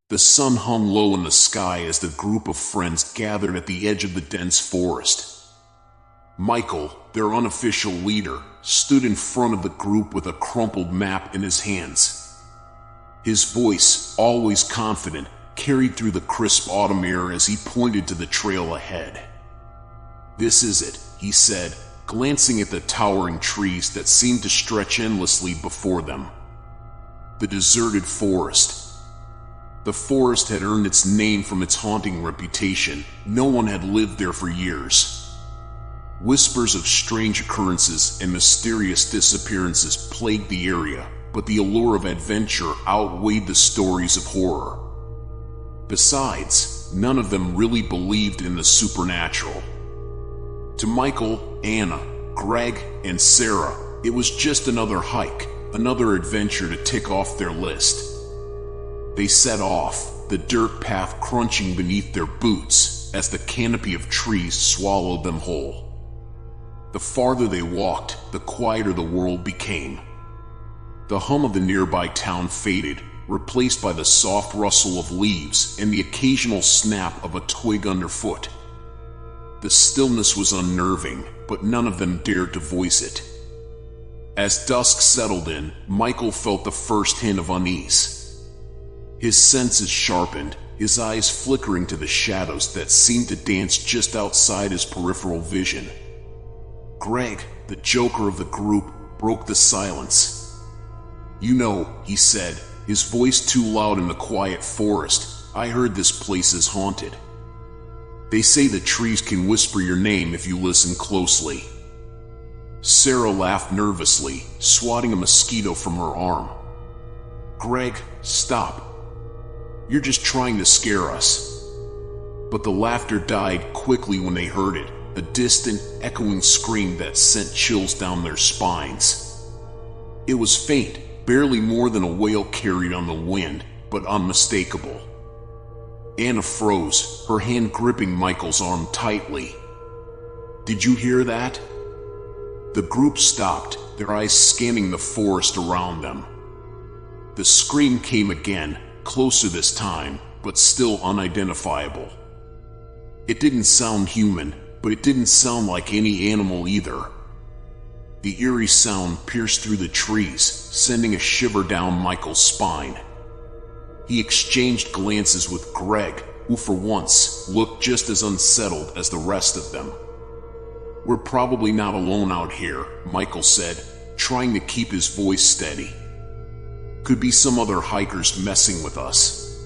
The sun hung low in the sky as the group of friends gathered at the edge of the dense forest. Michael, their unofficial leader, stood in front of the group with a crumpled map in his hands. His voice, always confident, carried through the crisp autumn air as he pointed to the trail ahead. "This is it," he said, glancing at the towering trees that seemed to stretch endlessly before them. The deserted forest. The forest had earned its name from its haunting reputation. No one had lived there for years. Whispers of strange occurrences and mysterious disappearances plagued the area, but the allure of adventure outweighed the stories of horror. Besides, none of them really believed in the supernatural. To Michael, Anna, Greg, and Sarah, it was just another hike, another adventure to tick off their list. They set off, the dirt path crunching beneath their boots as the canopy of trees swallowed them whole. The farther they walked, the quieter the world became. The hum of the nearby town faded, replaced by the soft rustle of leaves and the occasional snap of a twig underfoot. The stillness was unnerving, but none of them dared to voice it. As dusk settled in, Michael felt the first hint of unease. His senses sharpened, his eyes flickering to the shadows that seemed to dance just outside his peripheral vision. Greg, the joker of the group, broke the silence. "You know," he said, his voice too loud in the quiet forest, "I heard this place is haunted. They say the trees can whisper your name if you listen closely." Sarah laughed nervously, swatting a mosquito from her arm. "Greg, stop. You're just trying to scare us." But the laughter died quickly when they heard it, a distant, echoing scream that sent chills down their spines. It was faint, barely more than a wail carried on the wind, but unmistakable. Anna froze, her hand gripping Michael's arm tightly. "Did you hear that?" The group stopped, their eyes scanning the forest around them. The scream came again, closer this time, but still unidentifiable. It didn't sound human, but it didn't sound like any animal either. The eerie sound pierced through the trees, sending a shiver down Michael's spine. He exchanged glances with Greg, who for once looked just as unsettled as the rest of them. "We're probably not alone out here," Michael said, trying to keep his voice steady. "Could be some other hikers messing with us."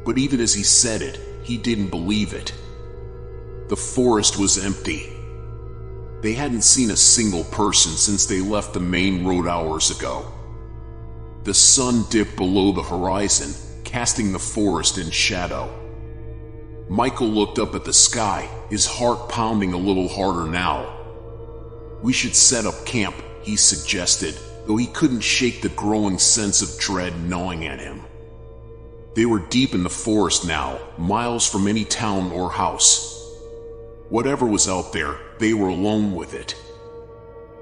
But even as he said it, he didn't believe it. The forest was empty. They hadn't seen a single person since they left the main road hours ago. The sun dipped below the horizon, casting the forest in shadow. Michael looked up at the sky, his heart pounding a little harder now. "We should set up camp," he suggested, though he couldn't shake the growing sense of dread gnawing at him. They were deep in the forest now, miles from any town or house. Whatever was out there, they were alone with it.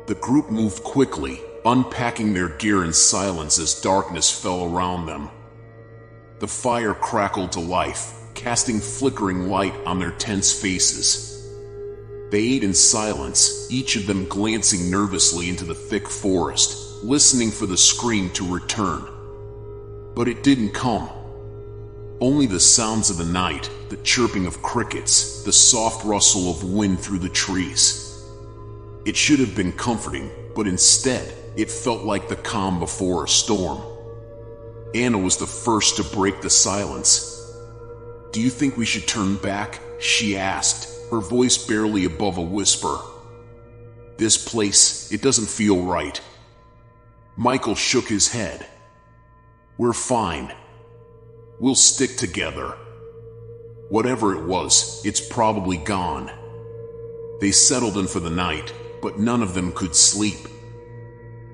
The group moved quickly, unpacking their gear in silence as darkness fell around them. The fire crackled to life, casting flickering light on their tense faces. They ate in silence, each of them glancing nervously into the thick forest, listening for the scream to return. But it didn't come. Only the sounds of the night, the chirping of crickets, the soft rustle of wind through the trees. It should have been comforting, but instead, it felt like the calm before a storm. Anna was the first to break the silence. "Do you think we should turn back?" she asked, her voice barely above a whisper. "This place, it doesn't feel right." Michael shook his head. "We're fine. We'll stick together. Whatever it was, it's probably gone." They settled in for the night, but none of them could sleep.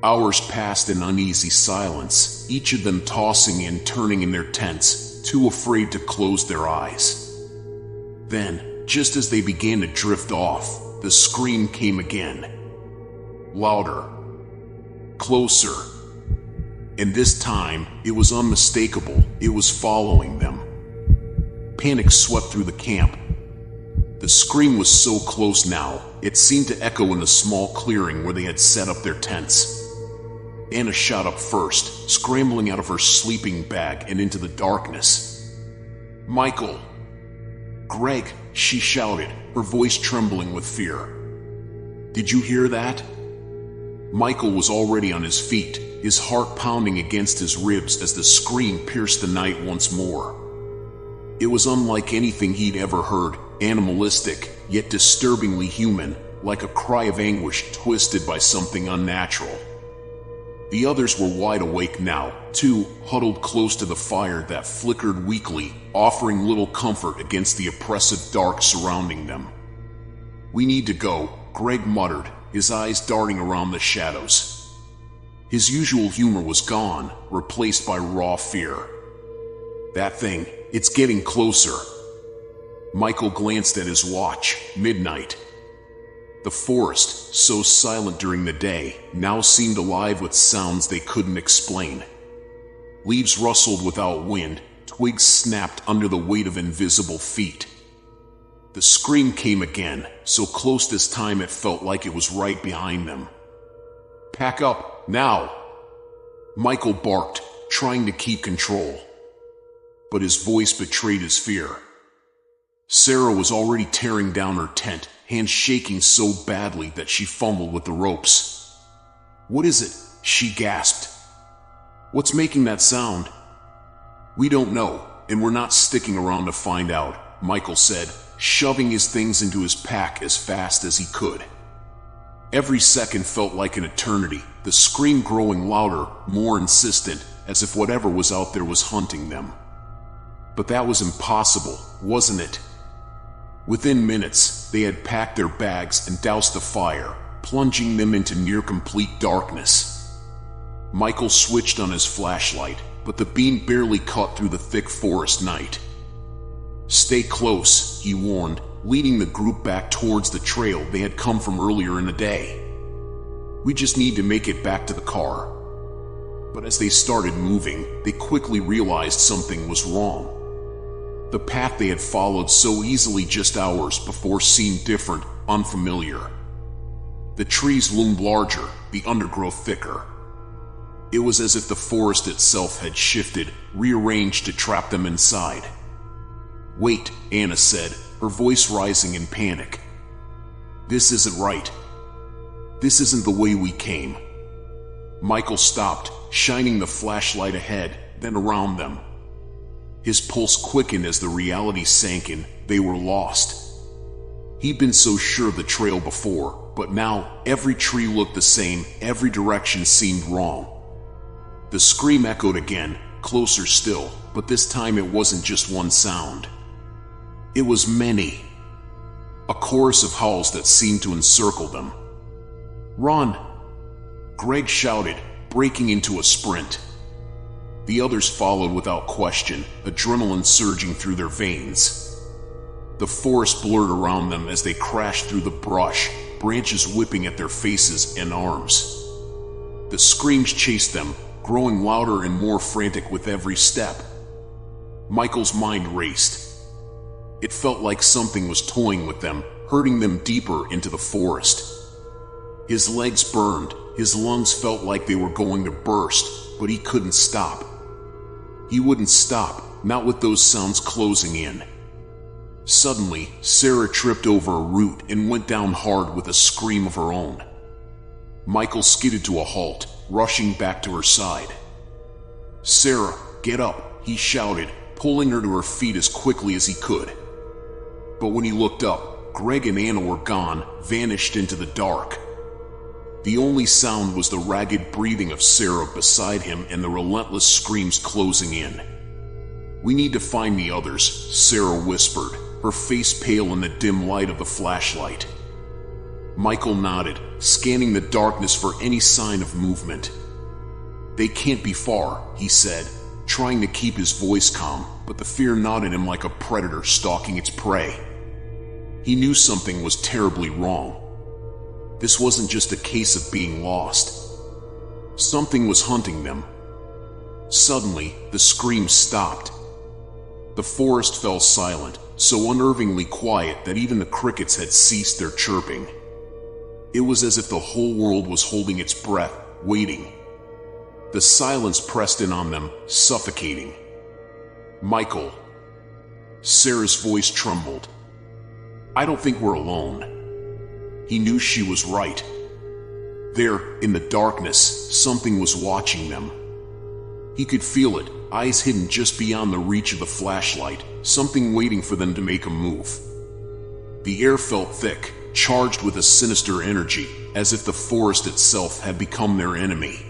Hours passed in uneasy silence, each of them tossing and turning in their tents, too afraid to close their eyes. Then, just as they began to drift off, the scream came again. Louder. Closer. And this time, it was unmistakable. It was following them. Panic swept through the camp. The scream was so close now, it seemed to echo in the small clearing where they had set up their tents. Anna shot up first, scrambling out of her sleeping bag and into the darkness. "Michael! Greg!" she shouted, her voice trembling with fear. "Did you hear that?" Michael was already on his feet, his heart pounding against his ribs as the scream pierced the night once more. It was unlike anything he'd ever heard, animalistic, yet disturbingly human, like a cry of anguish twisted by something unnatural. The others were wide awake now, too, huddled close to the fire that flickered weakly, offering little comfort against the oppressive dark surrounding them. "We need to go," Greg muttered, his eyes darting around the shadows. His usual humor was gone, replaced by raw fear. "That thing, it's getting closer." Michael glanced at his watch. Midnight. The forest, so silent during the day, now seemed alive with sounds they couldn't explain. Leaves rustled without wind, twigs snapped under the weight of invisible feet. The scream came again, so close this time it felt like it was right behind them. "Pack up, now!" Michael barked, trying to keep control. But his voice betrayed his fear. Sarah was already tearing down her tent, hands shaking so badly that she fumbled with the ropes. "What is it?" she gasped. "What's making that sound?" "We don't know, and we're not sticking around to find out," Michael said, shoving his things into his pack as fast as he could. Every second felt like an eternity, the scream growing louder, more insistent, as if whatever was out there was hunting them. But that was impossible, wasn't it? Within minutes, they had packed their bags and doused the fire, plunging them into near-complete darkness. Michael switched on his flashlight, but the beam barely cut through the thick forest night. "Stay close," he warned, leading the group back towards the trail they had come from earlier in the day. "We just need to make it back to the car." But as they started moving, they quickly realized something was wrong. The path they had followed so easily just hours before seemed different, unfamiliar. The trees loomed larger, the undergrowth thicker. It was as if the forest itself had shifted, rearranged to trap them inside. "Wait," Anna said, her voice rising in panic. "This isn't right. This isn't the way we came." Michael stopped, shining the flashlight ahead, then around them. His pulse quickened as the reality sank in. They were lost. He'd been so sure of the trail before, but now every tree looked the same, every direction seemed wrong. The scream echoed again, closer still, but this time it wasn't just one sound. It was many. A chorus of howls that seemed to encircle them. "Run!" Greg shouted, breaking into a sprint. The others followed without question, adrenaline surging through their veins. The forest blurred around them as they crashed through the brush, branches whipping at their faces and arms. The screams chased them, growing louder and more frantic with every step. Michael's mind raced. It felt like something was toying with them, herding them deeper into the forest. His legs burned, his lungs felt like they were going to burst, but he couldn't stop. He wouldn't stop, not with those sounds closing in. Suddenly, Sarah tripped over a root and went down hard with a scream of her own. Michael skidded to a halt, rushing back to her side. "Sarah, get up," he shouted, pulling her to her feet as quickly as he could. But when he looked up, Greg and Anna were gone, vanished into the dark. The only sound was the ragged breathing of Sarah beside him and the relentless screams closing in. "We need to find the others," Sarah whispered, her face pale in the dim light of the flashlight. Michael nodded, scanning the darkness for any sign of movement. "They can't be far," he said, trying to keep his voice calm, but the fear gnawed at him like a predator stalking its prey. He knew something was terribly wrong. This wasn't just a case of being lost. Something was hunting them. Suddenly, the screams stopped. The forest fell silent, so unnervingly quiet that even the crickets had ceased their chirping. It was as if the whole world was holding its breath, waiting. The silence pressed in on them, suffocating. "Michael." Sarah's voice trembled. "I don't think we're alone." He knew she was right. There, in the darkness, something was watching them. He could feel it, eyes hidden just beyond the reach of the flashlight, something waiting for them to make a move. The air felt thick, charged with a sinister energy, as if the forest itself had become their enemy.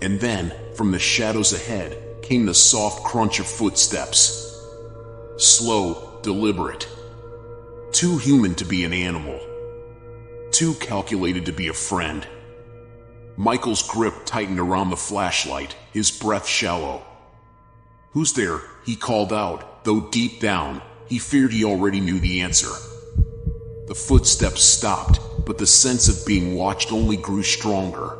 And then, from the shadows ahead, came the soft crunch of footsteps. Slow, deliberate. Too human to be an animal. Too calculated to be a friend. Michael's grip tightened around the flashlight, his breath shallow. "Who's there?" he called out, though deep down, he feared he already knew the answer. The footsteps stopped, but the sense of being watched only grew stronger.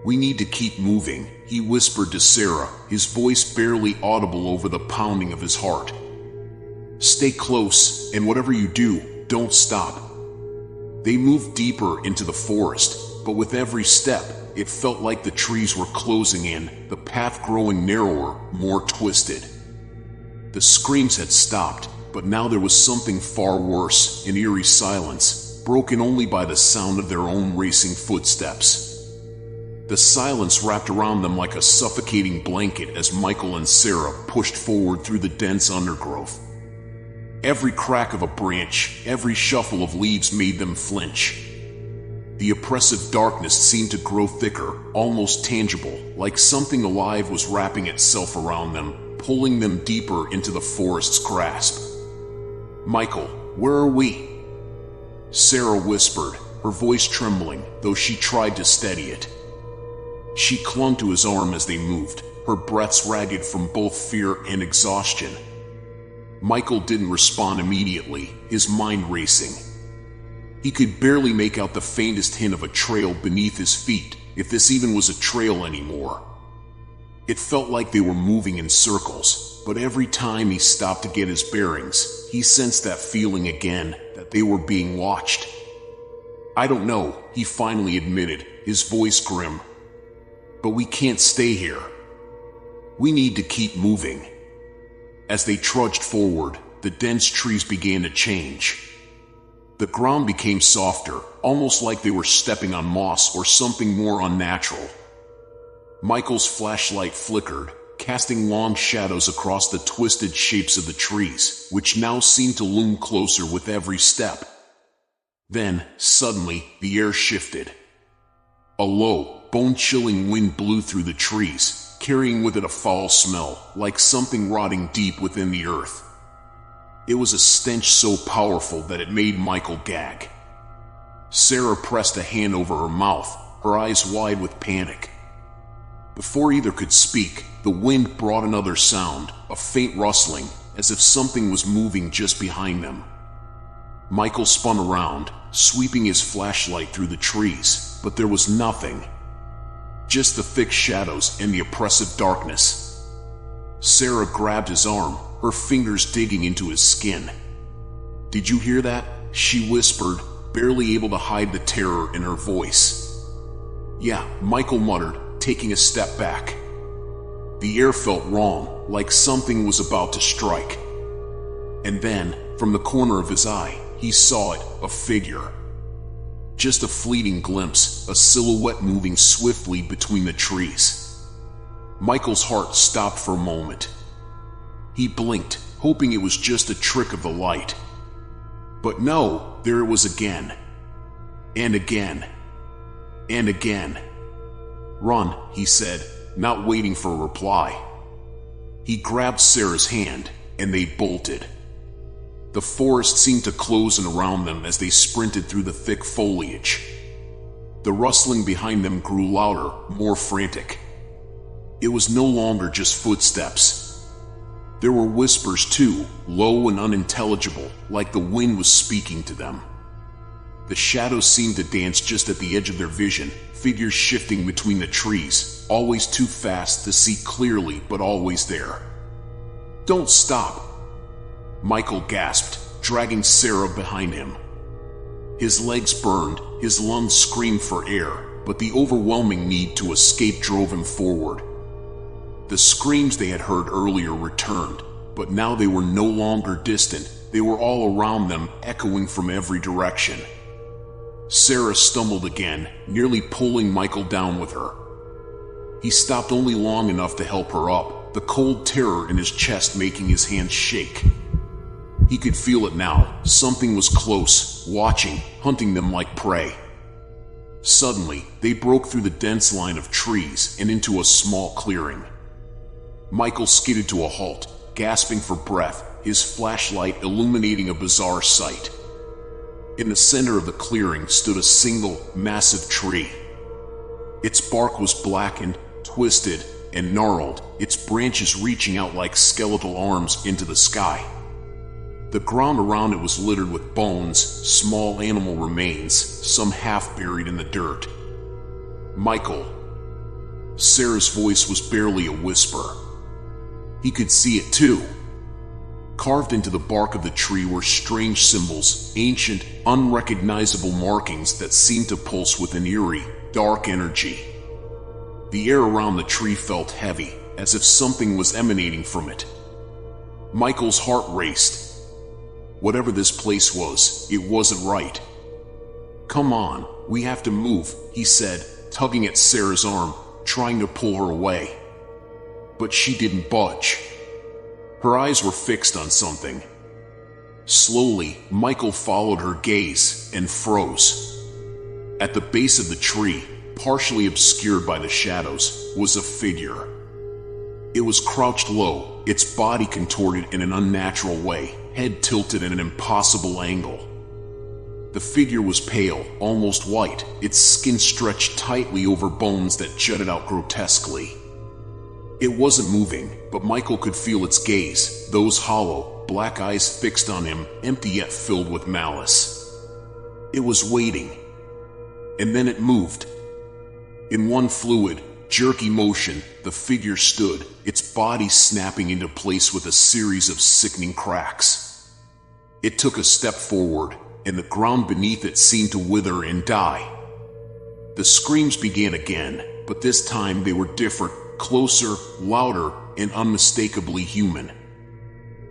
"We need to keep moving," he whispered to Sarah, his voice barely audible over the pounding of his heart. "Stay close, and whatever you do, don't stop." They moved deeper into the forest, but with every step, it felt like the trees were closing in, the path growing narrower, more twisted. The screams had stopped, but now there was something far worse, an eerie silence, broken only by the sound of their own racing footsteps. The silence wrapped around them like a suffocating blanket as Michael and Sarah pushed forward through the dense undergrowth. Every crack of a branch, every shuffle of leaves made them flinch. The oppressive darkness seemed to grow thicker, almost tangible, like something alive was wrapping itself around them, pulling them deeper into the forest's grasp. "Michael, where are we?" Sarah whispered, her voice trembling, though she tried to steady it. She clung to his arm as they moved, her breaths ragged from both fear and exhaustion. Michael didn't respond immediately, his mind racing. He could barely make out the faintest hint of a trail beneath his feet, if this even was a trail anymore. It felt like they were moving in circles, but every time he stopped to get his bearings, he sensed that feeling again, that they were being watched. "I don't know," he finally admitted, his voice grim. "But we can't stay here. We need to keep moving." As they trudged forward, the dense trees began to change. The ground became softer, almost like they were stepping on moss or something more unnatural. Michael's flashlight flickered, casting long shadows across the twisted shapes of the trees, which now seemed to loom closer with every step. Then, suddenly, the air shifted. A low, bone-chilling wind blew through the trees, carrying with it a foul smell, like something rotting deep within the earth. It was a stench so powerful that it made Michael gag. Sarah pressed a hand over her mouth, her eyes wide with panic. Before either could speak, the wind brought another sound, a faint rustling, as if something was moving just behind them. Michael spun around, sweeping his flashlight through the trees, but there was nothing. Just the thick shadows and the oppressive darkness. Sarah grabbed his arm, her fingers digging into his skin. "Did you hear that?" she whispered, barely able to hide the terror in her voice. "Yeah," Michael muttered, taking a step back. The air felt wrong, like something was about to strike. And then, from the corner of his eye, he saw it, a figure. Just a fleeting glimpse, a silhouette moving swiftly between the trees. Michael's heart stopped for a moment. He blinked, hoping it was just a trick of the light. But no, there it was again. And again. And again. "Run," he said, not waiting for a reply. He grabbed Sarah's hand, and they bolted. The forest seemed to close in around them as they sprinted through the thick foliage. The rustling behind them grew louder, more frantic. It was no longer just footsteps. There were whispers too, low and unintelligible, like the wind was speaking to them. The shadows seemed to dance just at the edge of their vision, figures shifting between the trees, always too fast to see clearly but always there. "Don't stop!" Michael gasped, dragging Sarah behind him. His legs burned, his lungs screamed for air, but the overwhelming need to escape drove him forward. The screams they had heard earlier returned, but now they were no longer distant. They were all around them, echoing from every direction. Sarah stumbled again, nearly pulling Michael down with her. He stopped only long enough to help her up, the cold terror in his chest making his hands shake. He could feel it now. Something was close, watching, hunting them like prey. Suddenly, they broke through the dense line of trees and into a small clearing. Michael skidded to a halt, gasping for breath, his flashlight illuminating a bizarre sight. In the center of the clearing stood a single, massive tree. Its bark was blackened, twisted, and gnarled, its branches reaching out like skeletal arms into the sky. The ground around it was littered with bones, small animal remains, some half buried in the dirt. "Michael." Sarah's voice was barely a whisper. He could see it too. Carved into the bark of the tree were strange symbols, ancient, unrecognizable markings that seemed to pulse with an eerie, dark energy. The air around the tree felt heavy, as if something was emanating from it. Michael's heart raced. Whatever this place was, it wasn't right. "Come on, we have to move," he said, tugging at Sarah's arm, trying to pull her away. But she didn't budge. Her eyes were fixed on something. Slowly, Michael followed her gaze and froze. At the base of the tree, partially obscured by the shadows, was a figure. It was crouched low, its body contorted in an unnatural way, head tilted at an impossible angle. The figure was pale, almost white, its skin stretched tightly over bones that jutted out grotesquely. It wasn't moving, but Michael could feel its gaze, those hollow, black eyes fixed on him, empty yet filled with malice. It was waiting. And then it moved. In one fluid, jerky motion, the figure stood, its body snapping into place with a series of sickening cracks. It took a step forward, and the ground beneath it seemed to wither and die. The screams began again, but this time they were different, closer, louder, and unmistakably human.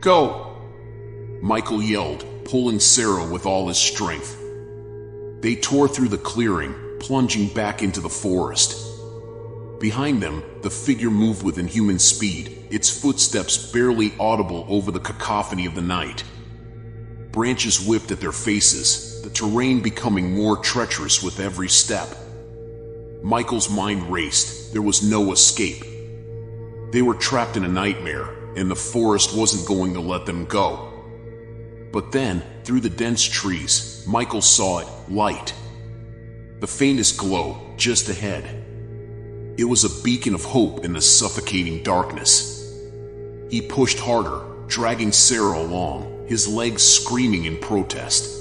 "Go!" Michael yelled, pulling Sarah with all his strength. They tore through the clearing, plunging back into the forest. Behind them, the figure moved with inhuman speed, its footsteps barely audible over the cacophony of the night. Branches whipped at their faces, the terrain becoming more treacherous with every step. Michael's mind raced. There was no escape. They were trapped in a nightmare, and the forest wasn't going to let them go. But then, through the dense trees, Michael saw it, light. The faintest glow, just ahead. It was a beacon of hope in the suffocating darkness. He pushed harder, dragging Sarah along, his legs screaming in protest.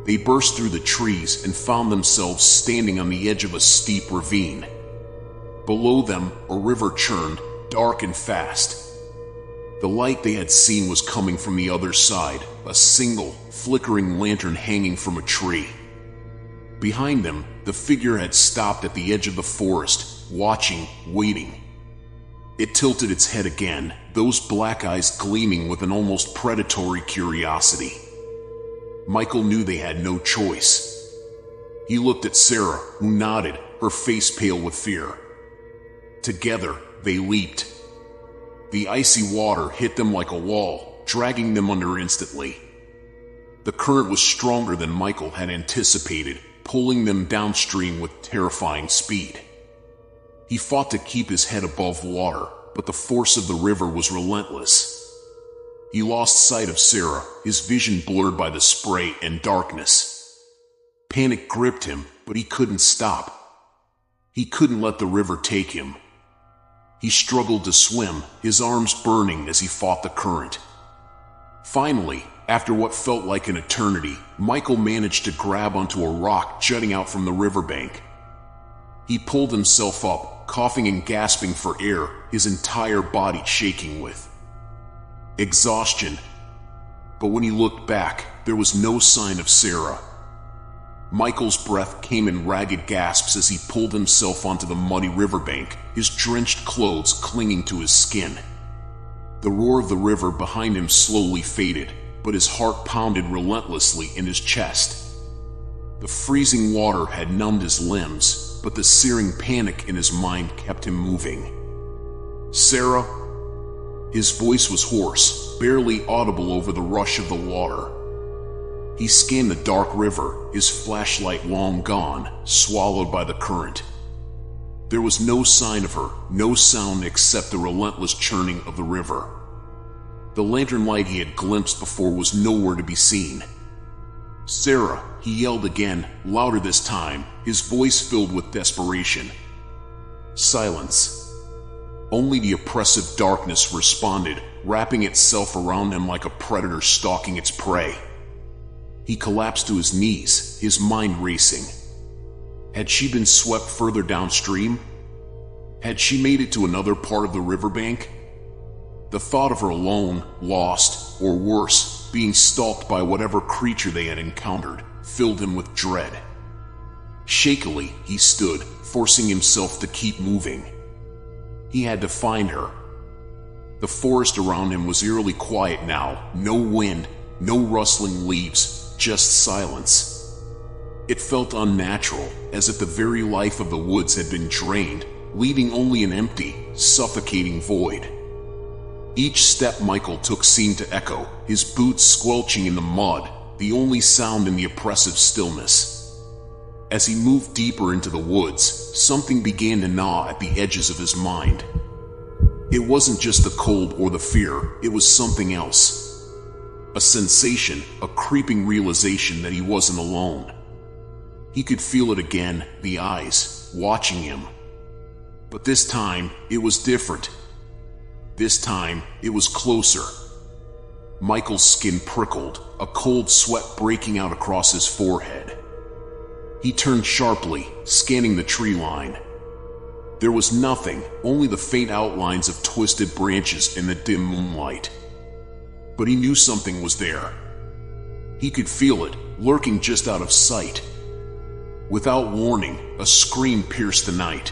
They burst through the trees and found themselves standing on the edge of a steep ravine. Below them, a river churned, dark and fast. The light they had seen was coming from the other side, a single, flickering lantern hanging from a tree. Behind them, the figure had stopped at the edge of the forest, watching, waiting. It tilted its head again, those black eyes gleaming with an almost predatory curiosity. Michael knew they had no choice. He looked at Sarah, who nodded, her face pale with fear. Together, they leaped. The icy water hit them like a wall, dragging them under instantly. The current was stronger than Michael had anticipated, pulling them downstream with terrifying speed. He fought to keep his head above water, but the force of the river was relentless. He lost sight of Sarah, his vision blurred by the spray and darkness. Panic gripped him, but he couldn't stop. He couldn't let the river take him. He struggled to swim, his arms burning as he fought the current. Finally, after what felt like an eternity, Michael managed to grab onto a rock jutting out from the riverbank. He pulled himself up, coughing and gasping for air, his entire body shaking with exhaustion. But when he looked back, there was no sign of Sarah. Michael's breath came in ragged gasps as he pulled himself onto the muddy riverbank, his drenched clothes clinging to his skin. The roar of the river behind him slowly faded, but his heart pounded relentlessly in his chest. The freezing water had numbed his limbs, but the searing panic in his mind kept him moving. "Sarah?" His voice was hoarse, barely audible over the rush of the water. He scanned the dark river, his flashlight long gone, swallowed by the current. There was no sign of her, no sound except the relentless churning of the river. The lantern light he had glimpsed before was nowhere to be seen. "Sarah," he yelled again, louder this time, his voice filled with desperation. Silence. Only the oppressive darkness responded, wrapping itself around him like a predator stalking its prey. He collapsed to his knees, his mind racing. Had she been swept further downstream? Had she made it to another part of the riverbank? The thought of her alone, lost, or worse, being stalked by whatever creature they had encountered, filled him with dread. Shakily, he stood, forcing himself to keep moving. He had to find her. The forest around him was eerily quiet now, no wind, no rustling leaves, just silence. It felt unnatural, as if the very life of the woods had been drained, leaving only an empty, suffocating void. Each step Michael took seemed to echo, his boots squelching in the mud, the only sound in the oppressive stillness. As he moved deeper into the woods, something began to gnaw at the edges of his mind. It wasn't just the cold or the fear, it was something else. A sensation, a creeping realization that he wasn't alone. He could feel it again, the eyes, watching him. But this time, it was different. This time, it was closer. Michael's skin prickled, a cold sweat breaking out across his forehead. He turned sharply, scanning the tree line. There was nothing, only the faint outlines of twisted branches in the dim moonlight. But he knew something was there. He could feel it, lurking just out of sight. Without warning, a scream pierced the night.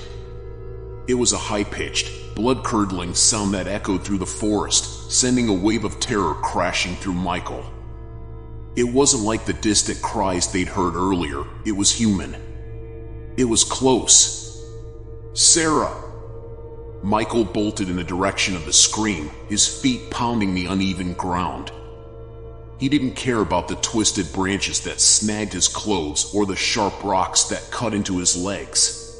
It was a high-pitched, blood-curdling sound that echoed through the forest, sending a wave of terror crashing through Michael. It wasn't like the distant cries they'd heard earlier, it was human. It was close. "Sarah!" Michael bolted in the direction of the scream, his feet pounding the uneven ground. He didn't care about the twisted branches that snagged his clothes or the sharp rocks that cut into his legs.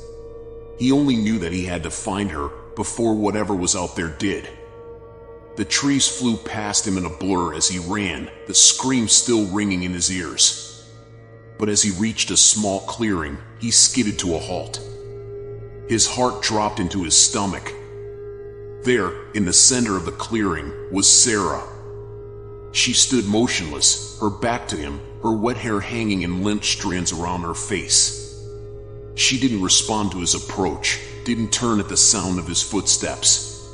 He only knew that he had to find her before whatever was out there did. The trees flew past him in a blur as he ran, the scream still ringing in his ears. But as he reached a small clearing, he skidded to a halt. His heart dropped into his stomach. There, in the center of the clearing, was Sarah. She stood motionless, her back to him, her wet hair hanging in limp strands around her face. She didn't respond to his approach, didn't turn at the sound of his footsteps.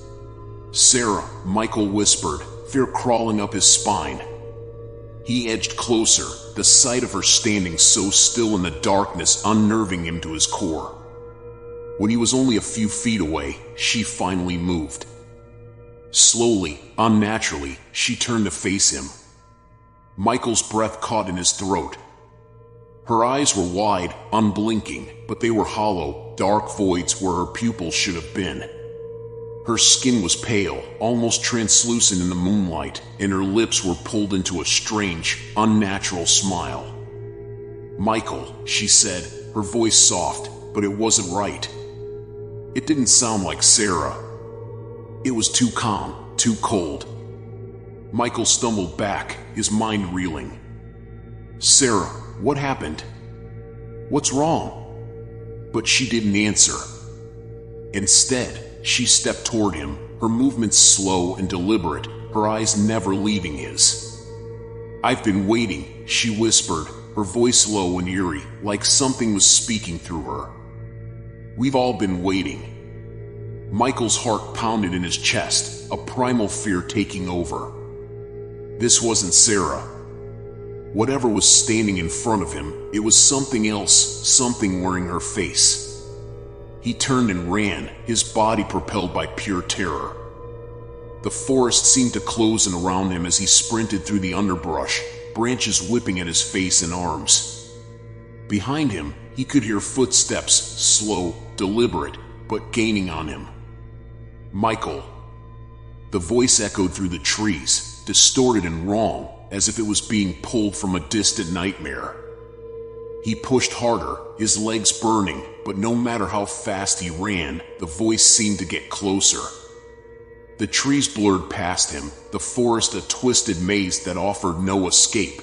"Sarah," Michael whispered, fear crawling up his spine. He edged closer, the sight of her standing so still in the darkness unnerving him to his core. When he was only a few feet away, she finally moved. Slowly, unnaturally, she turned to face him. Michael's breath caught in his throat. Her eyes were wide, unblinking, but they were hollow, dark voids where her pupils should have been. Her skin was pale, almost translucent in the moonlight, and her lips were pulled into a strange, unnatural smile. "Michael," she said, her voice soft, but it wasn't right. It didn't sound like Sarah. It was too calm, too cold. Michael stumbled back, his mind reeling. "Sarah, what happened? What's wrong?" But she didn't answer. Instead, she stepped toward him, her movements slow and deliberate, her eyes never leaving his. "I've been waiting," she whispered, her voice low and eerie, like something was speaking through her. "We've all been waiting." Michael's heart pounded in his chest, a primal fear taking over. This wasn't Sarah. Whatever was standing in front of him, it was something else, something wearing her face. He turned and ran, his body propelled by pure terror. The forest seemed to close in around him as he sprinted through the underbrush, branches whipping at his face and arms. Behind him, he could hear footsteps, slow, deliberate, but gaining on him. "Michael." The voice echoed through the trees, distorted and wrong, as if it was being pulled from a distant nightmare. He pushed harder, his legs burning, but no matter how fast he ran, the voice seemed to get closer. The trees blurred past him, the forest a twisted maze that offered no escape.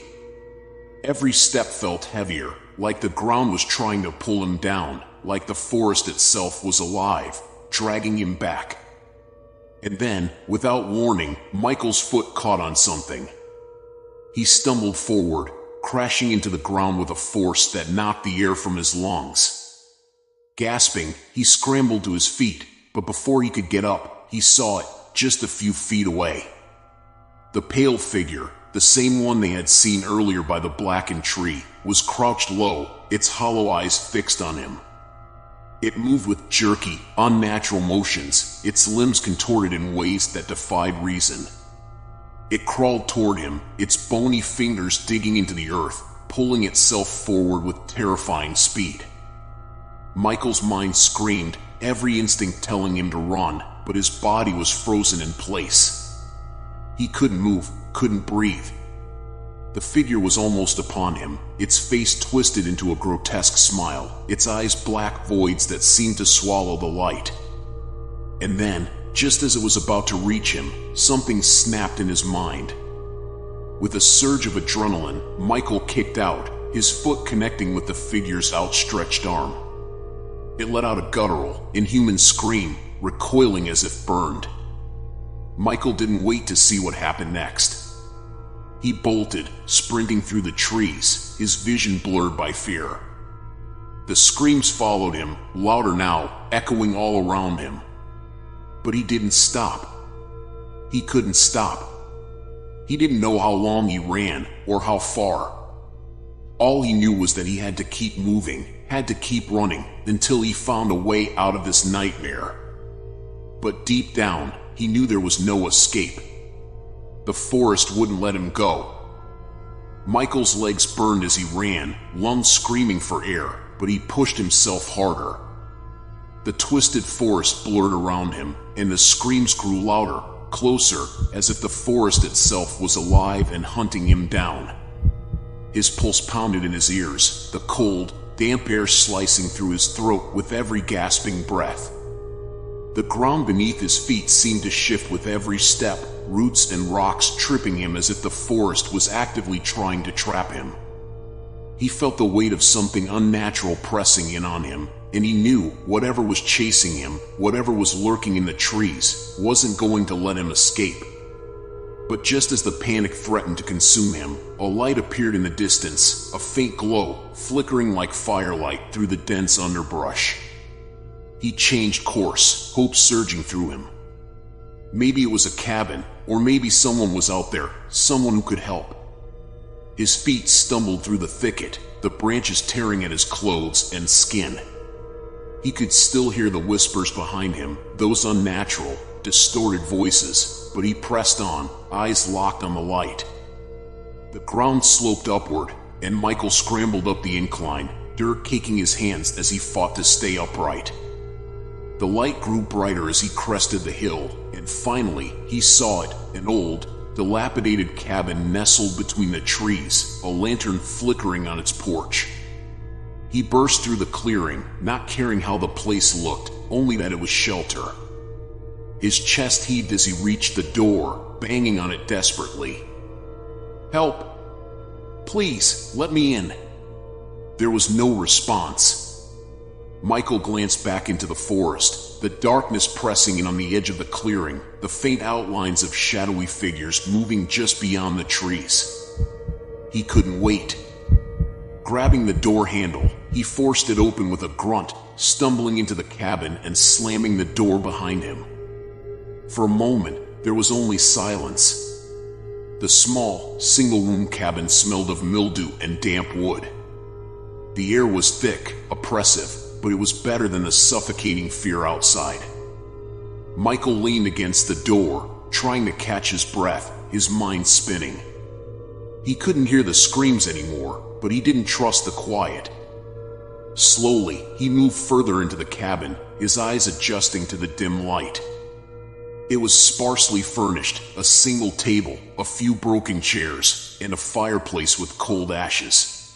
Every step felt heavier, like the ground was trying to pull him down, like the forest itself was alive, dragging him back. And then, without warning, Michael's foot caught on something. He stumbled forward, crashing into the ground with a force that knocked the air from his lungs. Gasping, he scrambled to his feet, but before he could get up, he saw it, just a few feet away. The pale figure, the same one they had seen earlier by the blackened tree, was crouched low, its hollow eyes fixed on him. It moved with jerky, unnatural motions, its limbs contorted in ways that defied reason. It crawled toward him, its bony fingers digging into the earth, pulling itself forward with terrifying speed. Michael's mind screamed, every instinct telling him to run, but his body was frozen in place. He couldn't move, couldn't breathe. The figure was almost upon him, its face twisted into a grotesque smile, its eyes black voids that seemed to swallow the light. And then, just as it was about to reach him, something snapped in his mind. With a surge of adrenaline, Michael kicked out, his foot connecting with the figure's outstretched arm. It let out a guttural, inhuman scream, recoiling as if burned. Michael didn't wait to see what happened next. He bolted, sprinting through the trees, his vision blurred by fear. The screams followed him, louder now, echoing all around him. But he didn't stop. He couldn't stop. He didn't know how long he ran, or how far. All he knew was that he had to keep moving, had to keep running, until he found a way out of this nightmare. But deep down, he knew there was no escape. The forest wouldn't let him go. Michael's legs burned as he ran, lungs screaming for air, but he pushed himself harder. The twisted forest blurred around him, and the screams grew louder, closer, as if the forest itself was alive and hunting him down. His pulse pounded in his ears, the cold, damp air slicing through his throat with every gasping breath. The ground beneath his feet seemed to shift with every step, roots and rocks tripping him as if the forest was actively trying to trap him. He felt the weight of something unnatural pressing in on him, and he knew whatever was chasing him, whatever was lurking in the trees, wasn't going to let him escape. But just as the panic threatened to consume him, a light appeared in the distance, a faint glow, flickering like firelight through the dense underbrush. He changed course, hope surging through him. Maybe it was a cabin, or maybe someone was out there, someone who could help. His feet stumbled through the thicket, the branches tearing at his clothes and skin. He could still hear the whispers behind him, those unnatural, distorted voices, but he pressed on, eyes locked on the light. The ground sloped upward, and Michael scrambled up the incline, dirt caking his hands as he fought to stay upright. The light grew brighter as he crested the hill, and finally, he saw it, an old, dilapidated cabin nestled between the trees, a lantern flickering on its porch. He burst through the clearing, not caring how the place looked, only that it was shelter. His chest heaved as he reached the door, banging on it desperately. "Help! Please, let me in!" There was no response. Michael glanced back into the forest, the darkness pressing in on the edge of the clearing, the faint outlines of shadowy figures moving just beyond the trees. He couldn't wait. Grabbing the door handle, he forced it open with a grunt, stumbling into the cabin and slamming the door behind him. For a moment, there was only silence. The small, single-room cabin smelled of mildew and damp wood. The air was thick, oppressive, but it was better than the suffocating fear outside. Michael leaned against the door, trying to catch his breath, his mind spinning. He couldn't hear the screams anymore, but he didn't trust the quiet. Slowly, he moved further into the cabin, his eyes adjusting to the dim light. It was sparsely furnished, a single table, a few broken chairs, and a fireplace with cold ashes.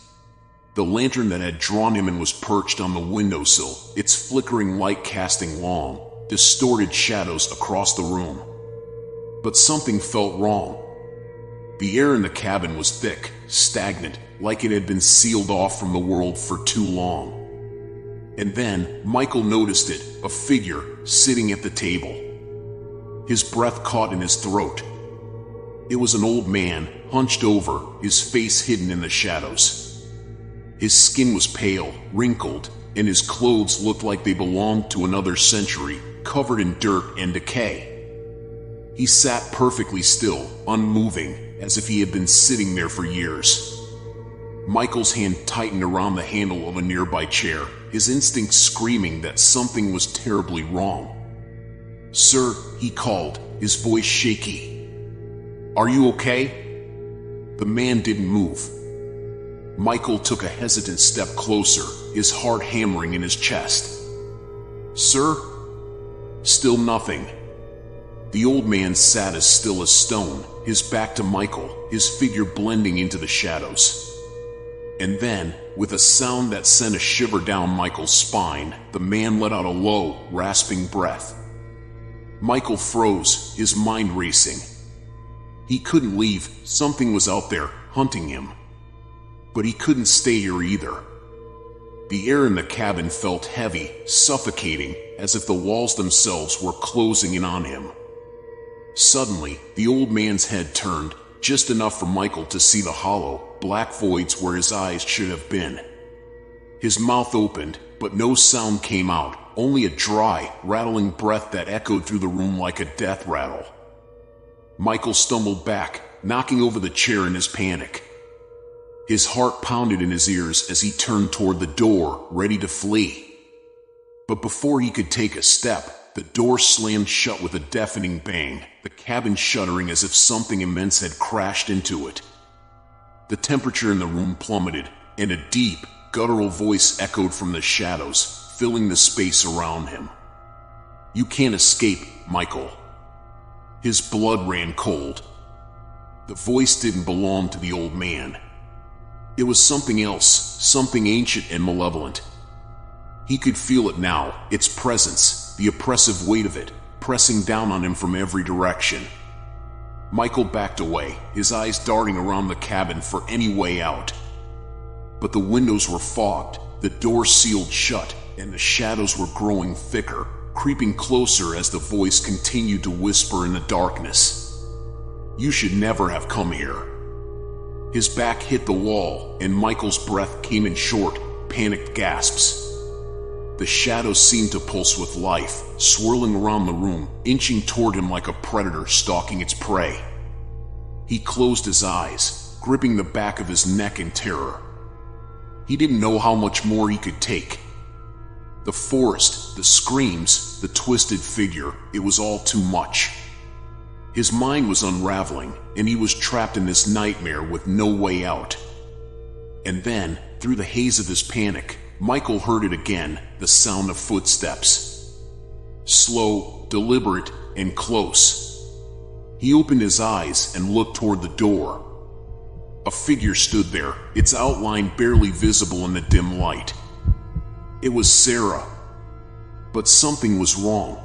The lantern that had drawn him in was perched on the windowsill, its flickering light casting long, distorted shadows across the room. But something felt wrong. The air in the cabin was thick, stagnant, like it had been sealed off from the world for too long. And then, Michael noticed it, a figure, sitting at the table. His breath caught in his throat. It was an old man, hunched over, his face hidden in the shadows. His skin was pale, wrinkled, and his clothes looked like they belonged to another century, covered in dirt and decay. He sat perfectly still, unmoving, as if he had been sitting there for years. Michael's hand tightened around the handle of a nearby chair, his instinct screaming that something was terribly wrong. "Sir," he called, his voice shaky. "Are you okay?" The man didn't move. Michael took a hesitant step closer, his heart hammering in his chest. "Sir?" Still nothing. The old man sat as still as stone, his back to Michael, his figure blending into the shadows. And then, with a sound that sent a shiver down Michael's spine, the man let out a low, rasping breath. Michael froze, his mind racing. He couldn't leave, something was out there, hunting him. But he couldn't stay here either. The air in the cabin felt heavy, suffocating, as if the walls themselves were closing in on him. Suddenly, the old man's head turned, just enough for Michael to see the hollow, black voids where his eyes should have been. His mouth opened, but no sound came out, only a dry, rattling breath that echoed through the room like a death rattle. Michael stumbled back, knocking over the chair in his panic. His heart pounded in his ears as he turned toward the door, ready to flee. But before he could take a step, the door slammed shut with a deafening bang, the cabin shuddering as if something immense had crashed into it. The temperature in the room plummeted, and a deep, guttural voice echoed from the shadows, filling the space around him. "You can't escape, Michael." His blood ran cold. The voice didn't belong to the old man. It was something else, something ancient and malevolent. He could feel it now, its presence, the oppressive weight of it, pressing down on him from every direction. Michael backed away, his eyes darting around the cabin for any way out. But the windows were fogged, the door sealed shut, and the shadows were growing thicker, creeping closer as the voice continued to whisper in the darkness. "You should never have come here." His back hit the wall, and Michael's breath came in short, panicked gasps. The shadows seemed to pulse with life, swirling around the room, inching toward him like a predator stalking its prey. He closed his eyes, gripping the back of his neck in terror. He didn't know how much more he could take. The forest, the screams, the twisted figure, it was all too much. His mind was unraveling, and he was trapped in this nightmare with no way out. And then, through the haze of his panic, Michael heard it again, the sound of footsteps. Slow, deliberate, and close. He opened his eyes and looked toward the door. A figure stood there, its outline barely visible in the dim light. It was Sarah. But something was wrong.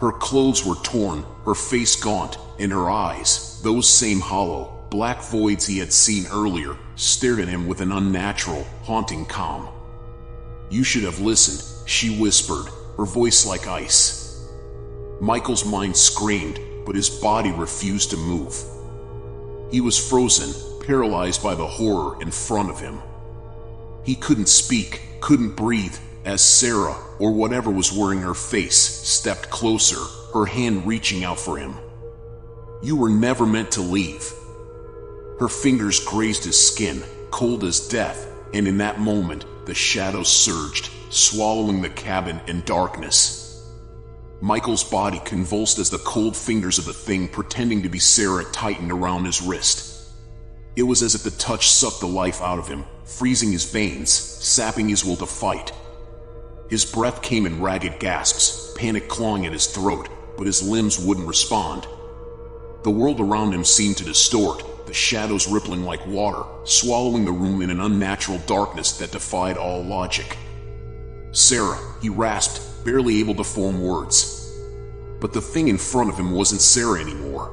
Her clothes were torn, her face gaunt, and her eyes, those same hollow, black voids he had seen earlier, stared at him with an unnatural, haunting calm. "You should have listened," she whispered, her voice like ice. Michael's mind screamed, but his body refused to move. He was frozen, paralyzed by the horror in front of him. He couldn't speak, couldn't breathe, as Sarah, or whatever was wearing her face, stepped closer, her hand reaching out for him. "You were never meant to leave." Her fingers grazed his skin, cold as death, and in that moment, the shadows surged, swallowing the cabin in darkness. Michael's body convulsed as the cold fingers of the thing pretending to be Sarah tightened around his wrist. It was as if the touch sucked the life out of him, freezing his veins, sapping his will to fight. His breath came in ragged gasps, panic clawing at his throat, but his limbs wouldn't respond. The world around him seemed to distort, the shadows rippling like water, swallowing the room in an unnatural darkness that defied all logic. "Sarah," he rasped, barely able to form words. But the thing in front of him wasn't Sarah anymore.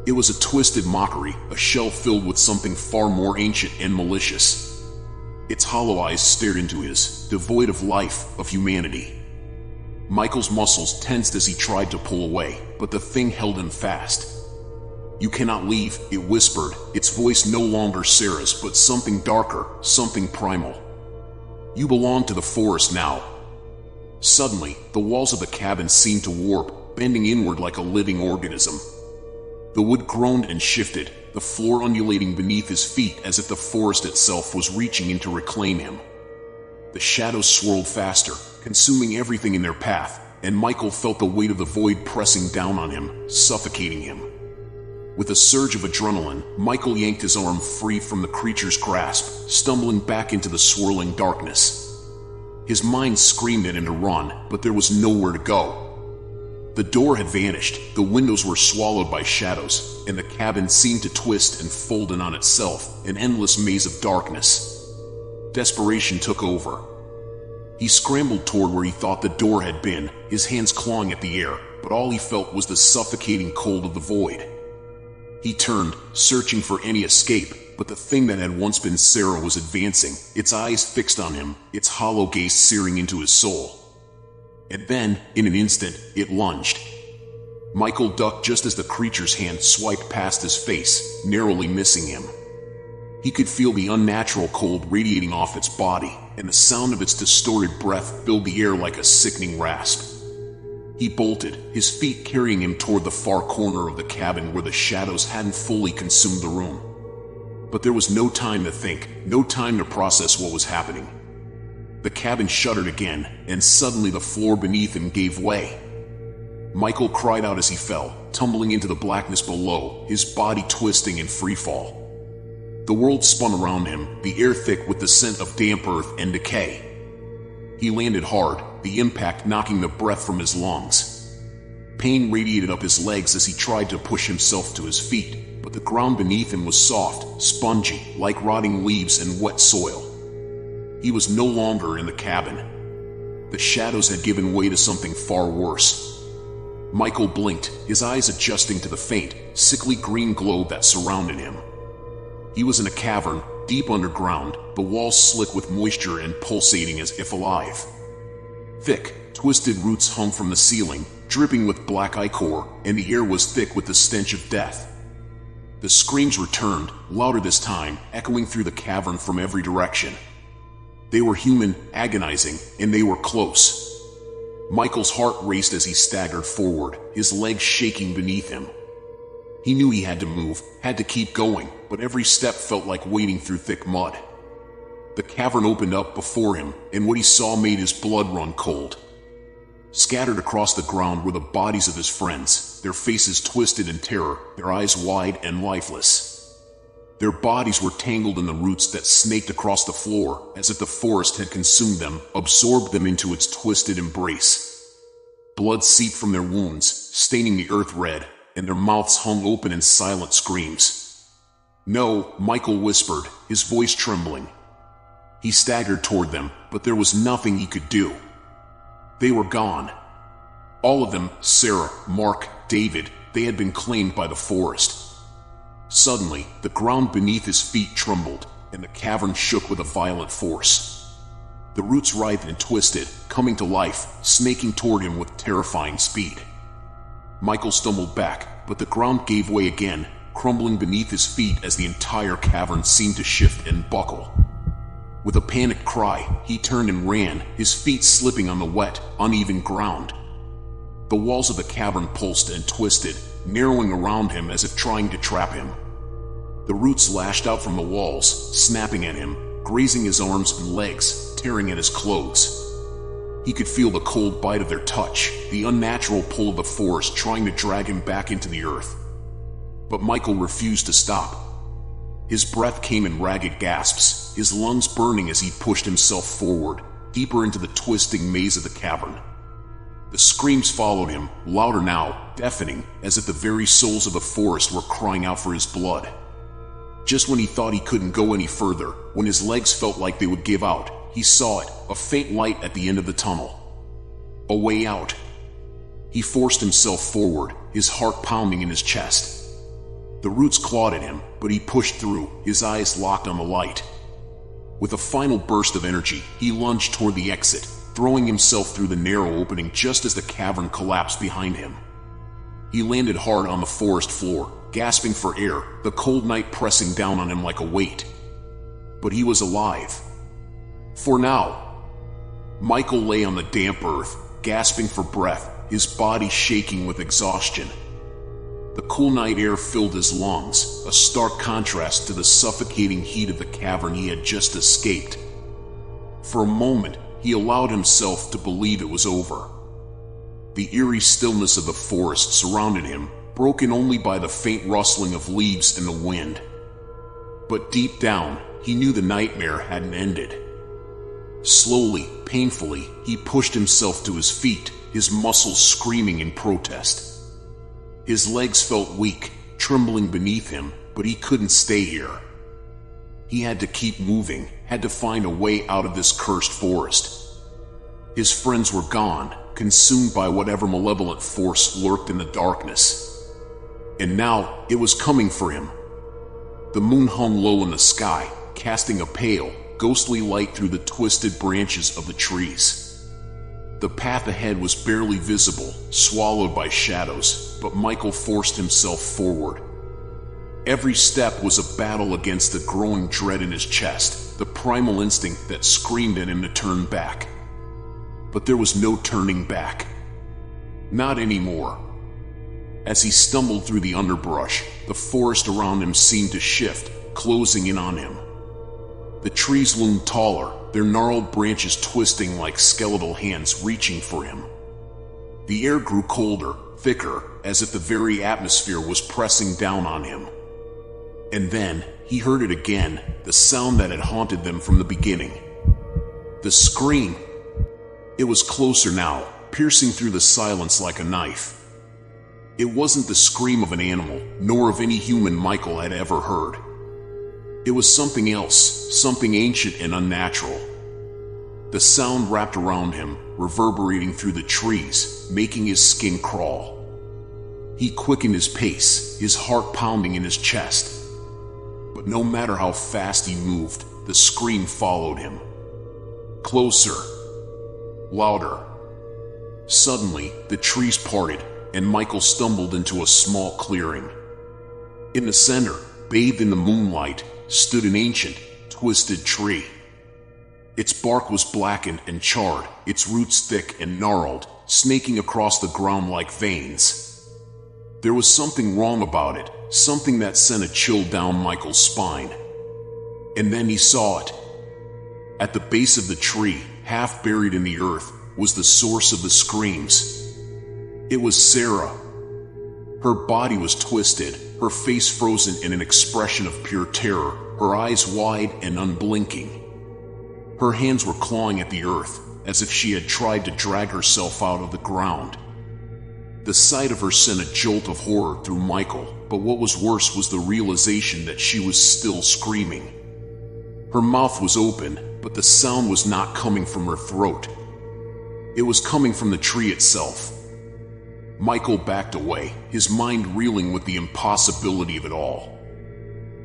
It was a twisted mockery, a shell filled with something far more ancient and malicious. Its hollow eyes stared into his, devoid of life, of humanity. Michael's muscles tensed as he tried to pull away, but the thing held him fast. "You cannot leave," it whispered, its voice no longer Sarah's, but something darker, something primal. "You belong to the forest now." Suddenly, the walls of the cabin seemed to warp, bending inward like a living organism. The wood groaned and shifted, the floor undulating beneath his feet as if the forest itself was reaching in to reclaim him. The shadows swirled faster, consuming everything in their path, and Michael felt the weight of the void pressing down on him, suffocating him. With a surge of adrenaline, Michael yanked his arm free from the creature's grasp, stumbling back into the swirling darkness. His mind screamed at him to run, but there was nowhere to go. The door had vanished, the windows were swallowed by shadows, and the cabin seemed to twist and fold in on itself, an endless maze of darkness. Desperation took over. He scrambled toward where he thought the door had been, his hands clawing at the air, but all he felt was the suffocating cold of the void. He turned, searching for any escape, but the thing that had once been Sarah was advancing, its eyes fixed on him, its hollow gaze searing into his soul. And then, in an instant, it lunged. Michael ducked just as the creature's hand swiped past his face, narrowly missing him. He could feel the unnatural cold radiating off its body, and the sound of its distorted breath filled the air like a sickening rasp. He bolted, his feet carrying him toward the far corner of the cabin where the shadows hadn't fully consumed the room. But there was no time to think, no time to process what was happening. The cabin shuddered again, and suddenly the floor beneath him gave way. Michael cried out as he fell, tumbling into the blackness below, his body twisting in freefall. The world spun around him, the air thick with the scent of damp earth and decay. He landed hard, the impact knocking the breath from his lungs. Pain radiated up his legs as he tried to push himself to his feet, but the ground beneath him was soft, spongy, like rotting leaves and wet soil. He was no longer in the cabin. The shadows had given way to something far worse. Michael blinked, his eyes adjusting to the faint, sickly green glow that surrounded him. He was in a cavern, deep underground, the walls slick with moisture and pulsating as if alive. Thick, twisted roots hung from the ceiling, dripping with black ichor, and the air was thick with the stench of death. The screams returned, louder this time, echoing through the cavern from every direction. They were human, agonizing, and they were close. Michael's heart raced as he staggered forward, his legs shaking beneath him. He knew he had to move, had to keep going, but every step felt like wading through thick mud. The cavern opened up before him, and what he saw made his blood run cold. Scattered across the ground were the bodies of his friends, their faces twisted in terror, their eyes wide and lifeless. Their bodies were tangled in the roots that snaked across the floor, as if the forest had consumed them, absorbed them into its twisted embrace. Blood seeped from their wounds, staining the earth red, and their mouths hung open in silent screams. "No," Michael whispered, his voice trembling. He staggered toward them, but there was nothing he could do. They were gone. All of them, Sarah, Mark, David, they had been claimed by the forest. Suddenly, the ground beneath his feet trembled, and the cavern shook with a violent force. The roots writhed and twisted, coming to life, snaking toward him with terrifying speed. Michael stumbled back, but the ground gave way again, crumbling beneath his feet as the entire cavern seemed to shift and buckle. With a panicked cry, he turned and ran, his feet slipping on the wet, uneven ground. The walls of the cavern pulsed and twisted, narrowing around him as if trying to trap him. The roots lashed out from the walls, snapping at him, grazing his arms and legs, tearing at his clothes. He could feel the cold bite of their touch, the unnatural pull of the forest trying to drag him back into the earth. But Michael refused to stop. His breath came in ragged gasps, his lungs burning as he pushed himself forward, deeper into the twisting maze of the cavern. The screams followed him, louder now, deafening, as if the very souls of the forest were crying out for his blood. Just when he thought he couldn't go any further, when his legs felt like they would give out, he saw it, a faint light at the end of the tunnel. A way out. He forced himself forward, his heart pounding in his chest. The roots clawed at him, but he pushed through, his eyes locked on the light. With a final burst of energy, he lunged toward the exit, throwing himself through the narrow opening just as the cavern collapsed behind him. He landed hard on the forest floor, gasping for air, the cold night pressing down on him like a weight. But he was alive. For now. Michael lay on the damp earth, gasping for breath, his body shaking with exhaustion. The cool night air filled his lungs, a stark contrast to the suffocating heat of the cavern he had just escaped. For a moment, he allowed himself to believe it was over. The eerie stillness of the forest surrounded him, broken only by the faint rustling of leaves in the wind. But deep down, he knew the nightmare hadn't ended. Slowly, painfully, he pushed himself to his feet, his muscles screaming in protest. His legs felt weak, trembling beneath him, but he couldn't stay here. He had to keep moving, had to find a way out of this cursed forest. His friends were gone, consumed by whatever malevolent force lurked in the darkness. And now, it was coming for him. The moon hung low in the sky, casting a pale, ghostly light through the twisted branches of the trees. The path ahead was barely visible, swallowed by shadows, but Michael forced himself forward. Every step was a battle against the growing dread in his chest, the primal instinct that screamed at him to turn back. But there was no turning back. Not anymore. As he stumbled through the underbrush, the forest around him seemed to shift, closing in on him. The trees loomed taller, their gnarled branches twisting like skeletal hands reaching for him. The air grew colder, thicker, as if the very atmosphere was pressing down on him. And then, he heard it again, the sound that had haunted them from the beginning. The scream. It was closer now, piercing through the silence like a knife. It wasn't the scream of an animal, nor of any human Michael had ever heard. It was something else, something ancient and unnatural. The sound wrapped around him, reverberating through the trees, making his skin crawl. He quickened his pace, his heart pounding in his chest. But no matter how fast he moved, the scream followed him. Closer. Louder. Suddenly, the trees parted, and Michael stumbled into a small clearing. In the center, bathed in the moonlight, stood an ancient, twisted tree. Its bark was blackened and charred, its roots thick and gnarled, snaking across the ground like veins. There was something wrong about it, something that sent a chill down Michael's spine. And then he saw it. At the base of the tree, half buried in the earth, was the source of the screams. It was Sarah. Her body was twisted, her face frozen in an expression of pure terror, her eyes wide and unblinking. Her hands were clawing at the earth, as if she had tried to drag herself out of the ground. The sight of her sent a jolt of horror through Michael, but what was worse was the realization that she was still screaming. Her mouth was open, but the sound was not coming from her throat. It was coming from the tree itself. Michael backed away, his mind reeling with the impossibility of it all.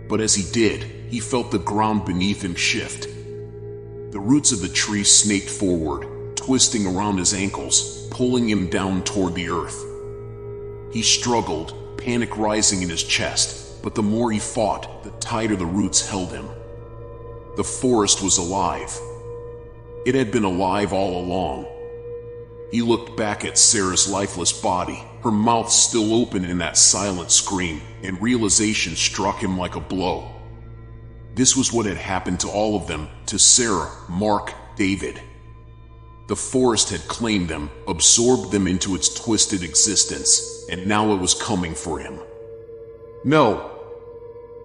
But as he did, he felt the ground beneath him shift. The roots of the tree snaked forward, twisting around his ankles, pulling him down toward the earth. He struggled, panic rising in his chest, but the more he fought, the tighter the roots held him. The forest was alive. It had been alive all along. He looked back at Sarah's lifeless body, her mouth still open in that silent scream, and realization struck him like a blow. This was what had happened to all of them, to Sarah, Mark, David. The forest had claimed them, absorbed them into its twisted existence, and now it was coming for him. "No!"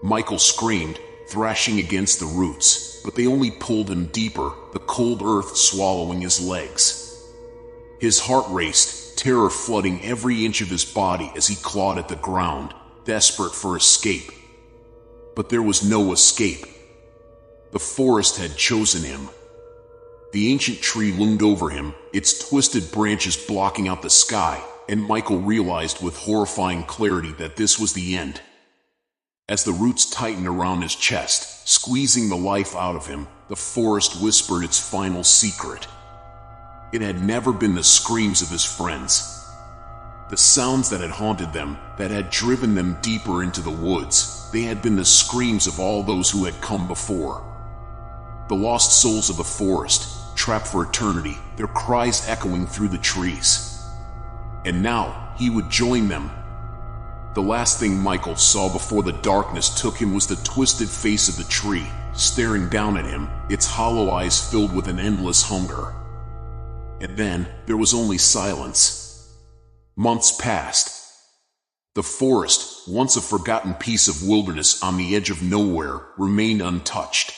Michael screamed, thrashing against the roots, but they only pulled him deeper, the cold earth swallowing his legs. His heart raced, terror flooding every inch of his body as he clawed at the ground, desperate for escape. But there was no escape. The forest had chosen him. The ancient tree loomed over him, its twisted branches blocking out the sky, and Michael realized with horrifying clarity that this was the end. As the roots tightened around his chest, squeezing the life out of him, the forest whispered its final secret. It had never been the screams of his friends. The sounds that had haunted them, that had driven them deeper into the woods, they had been the screams of all those who had come before. The lost souls of the forest, trapped for eternity, their cries echoing through the trees. And now, he would join them. The last thing Michael saw before the darkness took him was the twisted face of the tree, staring down at him, its hollow eyes filled with an endless hunger. And then, there was only silence. Months passed. The forest, once a forgotten piece of wilderness on the edge of nowhere, remained untouched.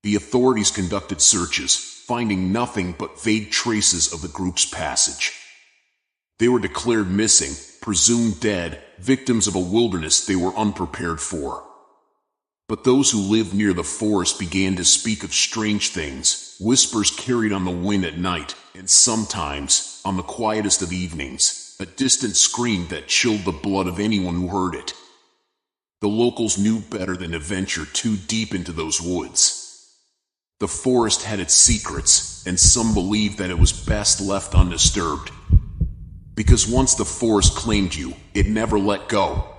The authorities conducted searches, finding nothing but vague traces of the group's passage. They were declared missing, presumed dead, victims of a wilderness they were unprepared for. But those who lived near the forest began to speak of strange things, whispers carried on the wind at night, and sometimes, on the quietest of evenings, a distant scream that chilled the blood of anyone who heard it. The locals knew better than to venture too deep into those woods. The forest had its secrets, and some believed that it was best left undisturbed. Because once the forest claimed you, it never let go.